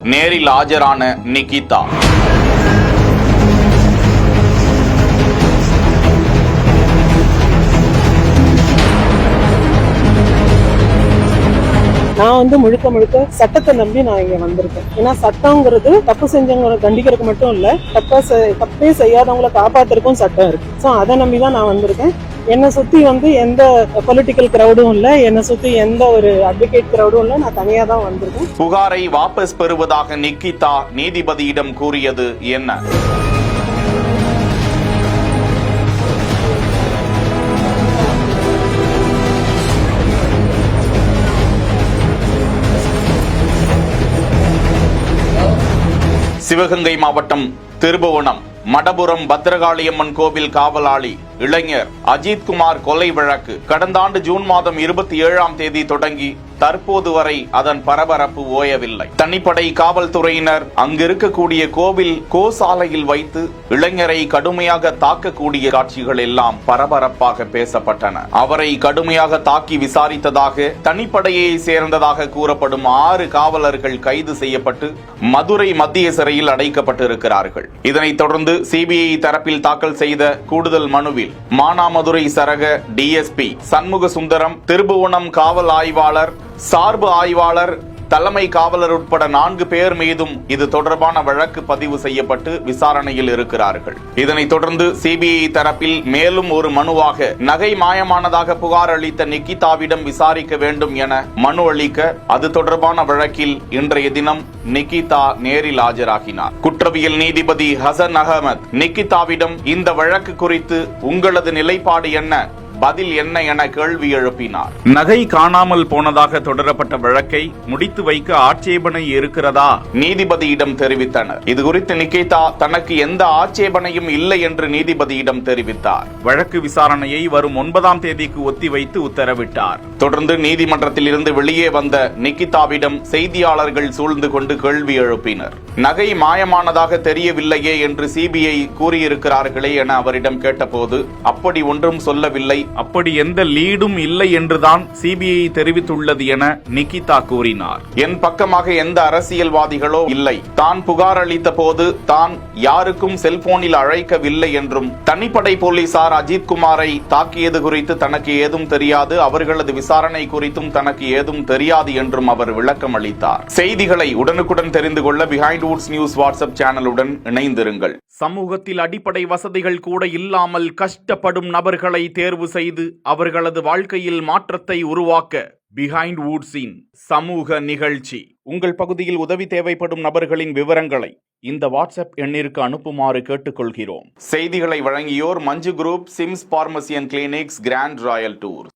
நேரில் ஆஜரான நிகிதா. நான் முழுக்க சட்டத்தை நம்பி நான் இங்க வந்திருக்கேன். ஏன்னா சட்டங்கிறது தப்பு செஞ்சவங்களை தண்டிக்கிறதுக்கு மட்டும் இல்ல, தப்பே செய்யாதவங்களை காப்பாத்துறதுக்கும் சட்டம் இருக்கு. சோ அதை நம்பிதான் நான் வந்திருக்கேன். என்னை சுத்தி எந்த பொலிட்டிக்கல் கிரௌடும் இல்ல, என்னை சுத்தி எந்த ஒரு அட்வொகேட் கிரௌடும் இல்ல. நான் தனியா தான் வந்திருக்கேன். புகாரை வாபஸ் பெறுவதாக நிகிதா நீதிபதியிடம் கூறியது என்ன? சிவகங்கை மாவட்டம் திருபுவனம் மடபுரம் பத்ரகாளியம்மன் கோவில் காவலாளி இளைஞர் அஜித்குமார் கொலை வழக்கு கடந்த ஆண்டு ஜூன் மாதம் 27ஆம் தேதி தொடங்கி தற்போது வரை அதன் பரபரப்பு ஓயவில்லை. தனிப்படை காவல்துறையினர் அங்கிருக்கக்கூடிய கோவில் கோசாலையில் வைத்து இளைஞரை கடுமையாக தாக்கக்கூடிய காட்சிகள் எல்லாம் பரபரப்பாக பேசப்பட்டன. அவரை கடுமையாக தாக்கி விசாரித்ததாக தனிப்படையை சேர்ந்ததாக கூறப்படும் 6 காவலர்கள் கைது செய்யப்பட்டு மதுரை மத்திய சிறையில் அடைக்கப்பட்டிருக்கிறார்கள். இதனைத் தொடர்ந்து சிபிஐ தரப்பில் தாக்கல் செய்த கூடுதல் மனுவில் மானாமதுரை சரக டிஎஸ்பி சண்முக சுந்தரம், திருபுவனம் காவல் ஆய்வாளர், சார்பு ஆய்வாளர், தலைமை காவலர் உட்பட 4 பேர் மீதும் இது தொடர்பான வழக்கு பதிவு செய்யப்பட்டு விசாரணையில் இருக்கிறார்கள். இதனைத் தொடர்ந்து சிபிஐ தரப்பில் மேலும் ஒரு மனுவாக நகை மாயமானதாக புகார் அளித்த நிகிதாவிடம் விசாரிக்க வேண்டும் என மனு அளிக்க அது தொடர்பான வழக்கில் இன்றைய தினம் நிகிதா நேரில் ஆஜராகினார். குற்றவியல் நீதிபதி ஹசன் அகமது நிகிதாவிடம் இந்த வழக்கு குறித்து உங்களது நிலைப்பாடு என்ன, பதில் என்ன என கேள்வி எழுப்பினார். நகை காணாமல் போனதாக தொடரப்பட்ட வழக்கை முடித்து வைக்க ஆட்சேபனை இருக்கிறதா நீதிபதியிடம் தெரிவித்தனர். இதுகுறித்து நிகிதா தனக்கு எந்த ஆட்சேபனையும் இல்லை என்று நீதிபதியிடம் தெரிவித்தார். வழக்கு விசாரணையை வரும் 9ஆம் தேதிக்கு ஒத்திவைத்து உத்தரவிட்டார். தொடர்ந்து நீதிமன்றத்தில் இருந்து வெளியே வந்த நிகிதாவிடம் செய்தியாளர்கள் சூழ்ந்து கொண்டு கேள்வி எழுப்பினர். நகை மாயமானதாக தெரியவில்லையே என்று சிபிஐ கூறியிருக்கிறார்களே என அவரிடம் கேட்டபோது அப்படி ஒன்றும் சொல்லவில்லை, அப்படி எந்த லீடும் இல்லை என்றுதான் சிபிஐ தெரிவித்துள்ளது என நிகிதா கூறினார். என் பக்கமாக எந்த அரசியல்வாதிகளோ இல்லை, தான் புகார் அளித்த போது தான் யாருக்கும் செல்போனில் அழைக்கவில்லை என்றும் தனிப்படை போலீசார் அஜித்குமாரை தாக்கியது குறித்து தனக்கு ஏதும் தெரியாது, அவர்களது விசாரணை குறித்தும் தனக்கு ஏதும் தெரியாது என்றும் அவர் விளக்கம் அளித்தார். செய்திகளை உடனுக்குடன் தெரிந்து கொள்ள பிஹைண்ட் வுட்ஸ் நியூஸ் வாட்ஸ்அப் சேனலுடன் இணைந்திருங்கள். சமூகத்தில் அடிப்படை வசதிகள் கூட இல்லாமல் கஷ்டப்படும் நபர்களை தேர்வு செய்து அவர்களது வாழ்க்கையில் மாற்றத்தை உருவாக்க பிஹைண்ட் வுட்ஸின் சமூக நிகழ்ச்சி. உங்கள் பகுதியில் உதவி தேவைப்படும் நபர்களின் விவரங்களை இந்த வாட்ஸ்அப் எண்ணிற்கு அனுப்புமாறு கேட்டுக்கொள்கிறோம். செய்திகளை வழங்கியோர் Manju Group, Sims Pharmacy and Clinics, Grand Royal tour.